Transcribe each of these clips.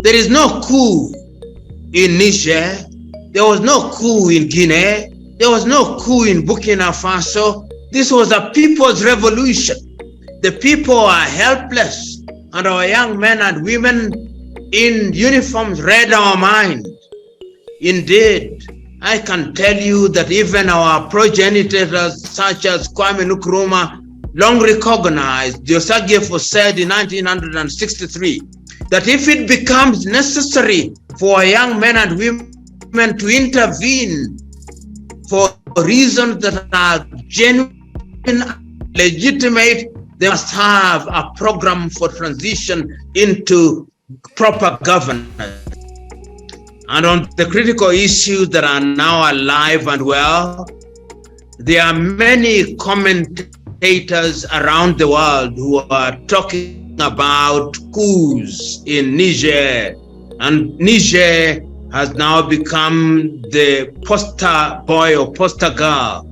There is no coup in Niger. There was no coup in Guinea. There was no coup in Burkina Faso. This was a people's revolution. The people are helpless, and our young men and women in uniforms read our mind. Indeed, I can tell you that even our progenitors, such as Kwame Nkrumah, long recognized, Diosagefo said in 1963, that if it becomes necessary for young men and women to intervene for reasons that are genuine, legitimate, they must have a program for transition into proper governance. And on the critical issues that are now alive and well, there are many commentators around the world who are talking about coups in Niger. And Niger has now become the poster boy or poster girl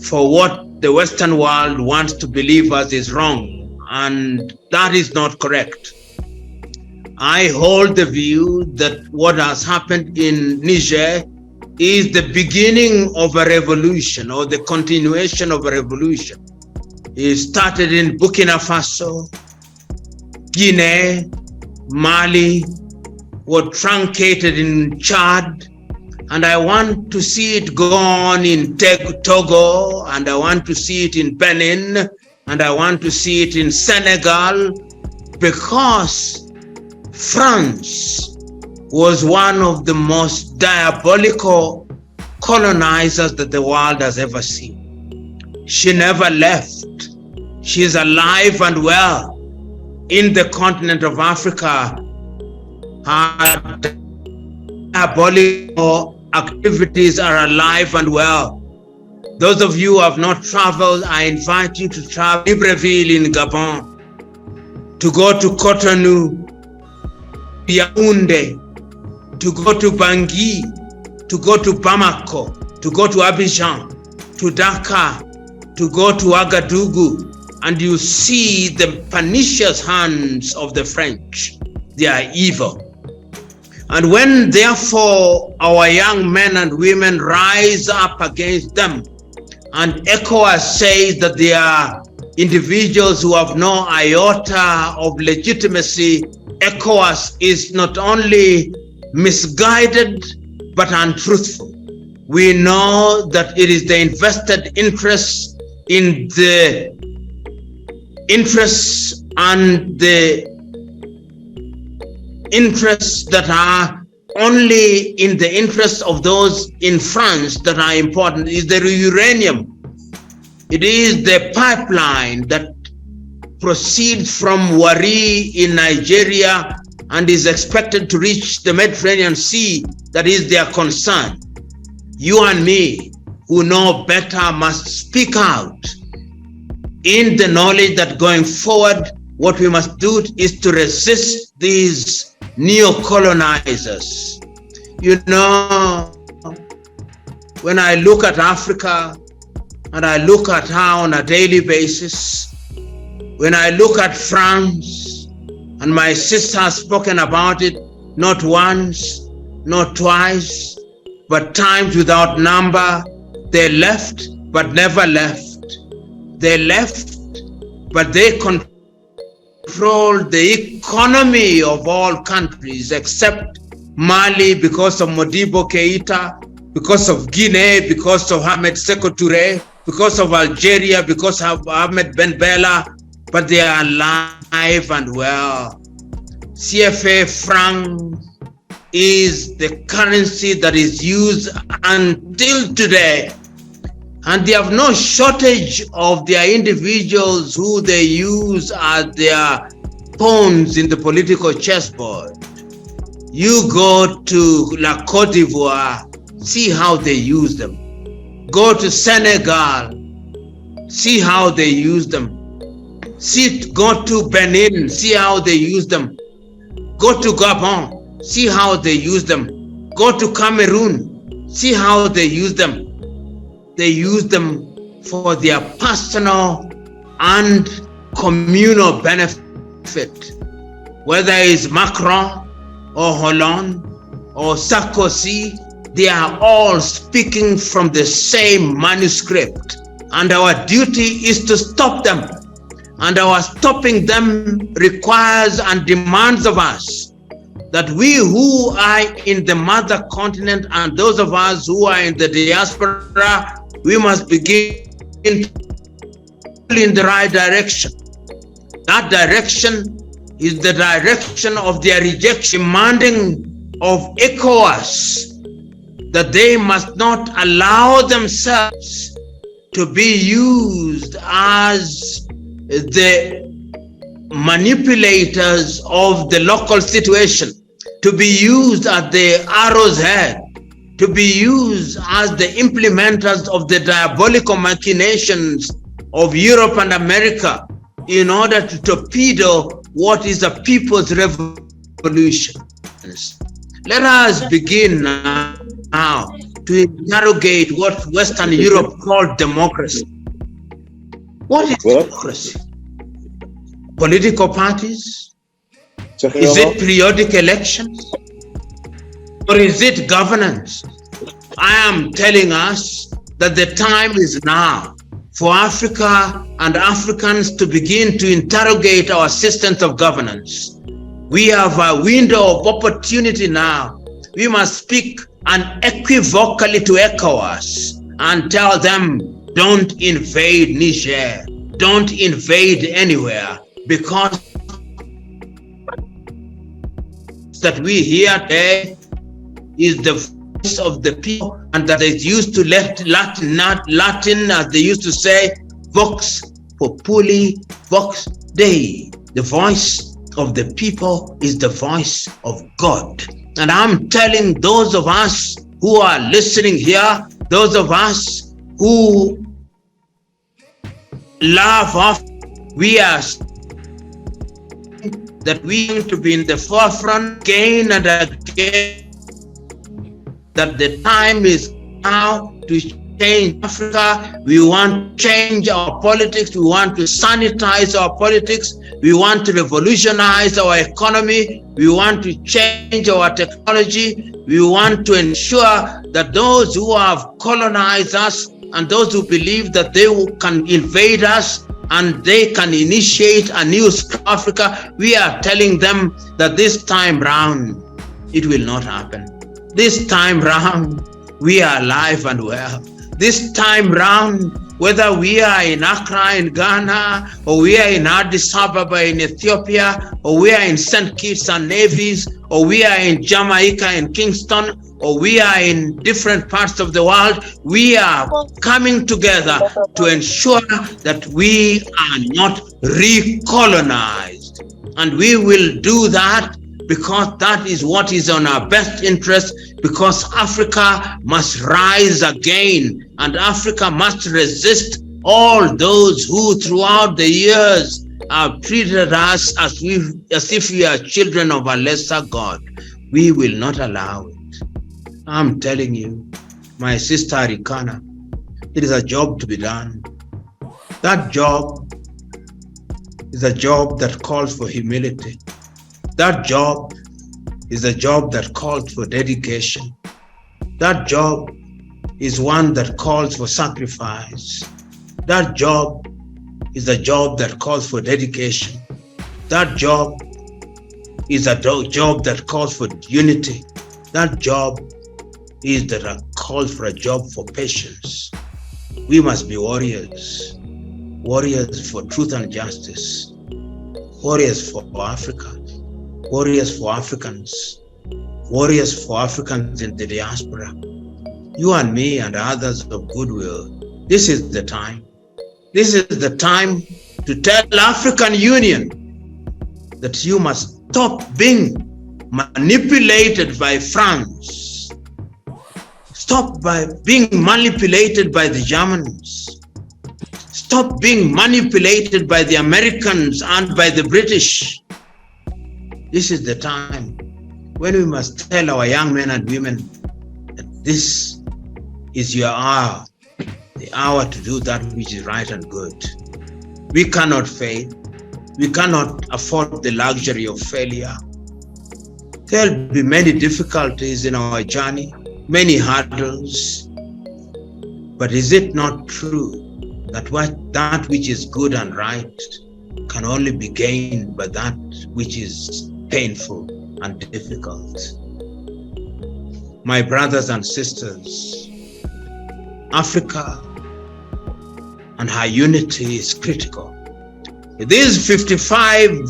for what the Western world wants to believe us is wrong. And that is not correct. I hold the view that what has happened in Niger is the beginning of a revolution or the continuation of a revolution. It started in Burkina Faso, Guinea, Mali, was truncated in Chad, and I want to see it go on in Togo, and I want to see it in Benin, and I want to see it in Senegal, because France was one of the most diabolical colonizers that the world has ever seen. She never left. She is alive and well in the continent of Africa. Her diabolical activities are alive and well. Those of you who have not traveled, I invite you to travel to Libreville in Gabon, to go to Cotonou, Yaoundé, to go to Bangui, to go to Bamako, to go to Abidjan, to Dakar, to go to Ouagadougou, and you see the pernicious hands of the French. They are evil. And when therefore our young men and women rise up against them, and Ecowas says that they are individuals who have no iota of legitimacy, Ecowas is not only misguided, but untruthful. We know that it is the invested interests in the interests and the interests that are only in the interests of those in France that are important. Is the uranium. It is the pipeline that proceeds from Wari in Nigeria and is expected to reach the Mediterranean Sea that is their concern. You and me, who know better, must speak out in the knowledge that going forward, what we must do is to resist these neo-colonizers. You know, when I look at Africa and I look at her on a daily basis, when I look at France, and my sister has spoken about it not once, not twice, but times without number, they left but never left. They left, but they controlled the economy of all countries except Mali because of Modibo Keita, because of Guinea, because of Ahmed Sékou Touré, because of Algeria, because of Ahmed Ben Bella, but they are alive and well. CFA franc is the currency that is used until today. And they have no shortage of their individuals who they use as their pawns in the political chessboard. You go to La Côte d'Ivoire, see how they use them. Go to Senegal, see how they use them. Go to Benin, see how they use them. Go to Gabon, see how they use them. Go to Cameroon, see how they use them. They use them for their personal and communal benefit. Whether it's Macron or Hollande or Sarkozy, they are all speaking from the same manuscript. And our duty is to stop them. And our stopping them requires and demands of us that we who are in the mother continent and those of us who are in the diaspora, we must begin in the right direction. That direction is the direction of their rejection, demanding of Ecowas that they must not allow themselves to be used as the manipulators of the local situation, to be used as the arrow's head, to be used as the implementers of the diabolical machinations of Europe and America in order to torpedo what is a people's revolution. Let us begin now to interrogate what Western Europe called democracy. What is democracy? Political parties? Is it periodic elections? Or is it governance? I am telling us that the time is now for Africa and Africans to begin to interrogate our systems of governance. We have a window of opportunity now. We must speak unequivocally to ECOWAS and tell them, don't invade Niger, don't invade anywhere, because that we hear today is the voice of the people, and that they used to Latin, as they used to say, vox populi, vox Dei. The voice of the people is the voice of God. And I'm telling those of us who are listening here, those of us who laugh off, we are that we need to be in the forefront again and again, that the time is now to change Africa. We want to change our politics. We want to sanitize our politics. We want to revolutionize our economy. We want to change our technology. We want to ensure that those who have colonized us and those who believe that they can invade us and they can initiate a new Africa, we are telling them that this time round, it will not happen. This time round, we are alive and well. This time round, whether we are in Accra in Ghana, or we are in Addis Ababa in Ethiopia, or we are in St. Kitts and Nevis, or we are in Jamaica in Kingston, or we are in different parts of the world, we are coming together to ensure that we are not recolonized. And we will do that because that is what is on our best interest, because Africa must rise again, and Africa must resist all those who throughout the years have treated us as if we are children of a lesser God. We will not allow it. I'm telling you, my sister Arikana, it is a job to be done. That job is a job that calls for humility. That job is a job that calls for dedication. That job is one that calls for sacrifice. That job is a job that calls for dedication. That job is a job that calls for unity. That job is that calls for a job for patience. We must be warriors. Warriors for truth and justice. Warriors for Africa. Warriors for Africans. Warriors for Africans in the diaspora. You and me and others of goodwill. This is the time. This is the time to tell African Union that you must stop being manipulated by France. Stop being manipulated by the Germans. Stop being manipulated by the Americans and by the British. This is the time when we must tell our young men and women that this is your hour, the hour to do that which is right and good. We cannot fail. We cannot afford the luxury of failure. There'll be many difficulties in our journey, many hurdles. But is it not true that that which is good and right can only be gained by that which is painful and difficult? My brothers and sisters, Africa and her unity is critical. These 55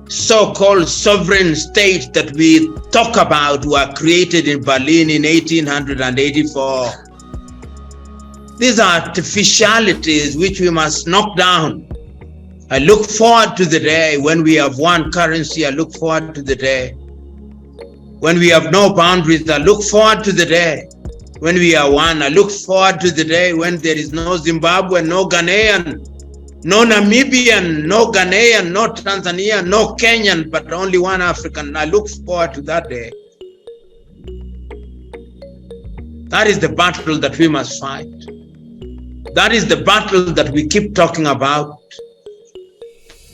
so-called sovereign states that we talk about were created in Berlin in 1884. These are artificialities which we must knock down. I look forward to the day when we have one currency. I look forward to the day when we have no boundaries. I look forward to the day when we are one. I look forward to the day when there is no Zimbabwean, no Ghanaian, no Namibian, no Ghanaian, no Tanzanian, no Kenyan, but only one African. I look forward to that day. That is the battle that we must fight. That is the battle that we keep talking about.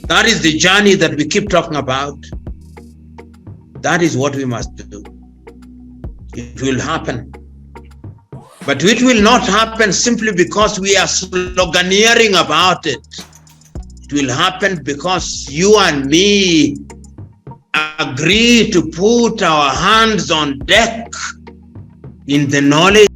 That is the journey that we keep talking about. That is what we must do. It will happen. But it will not happen simply because we are sloganeering about it. It will happen because you and me agree to put our hands on deck in the knowledge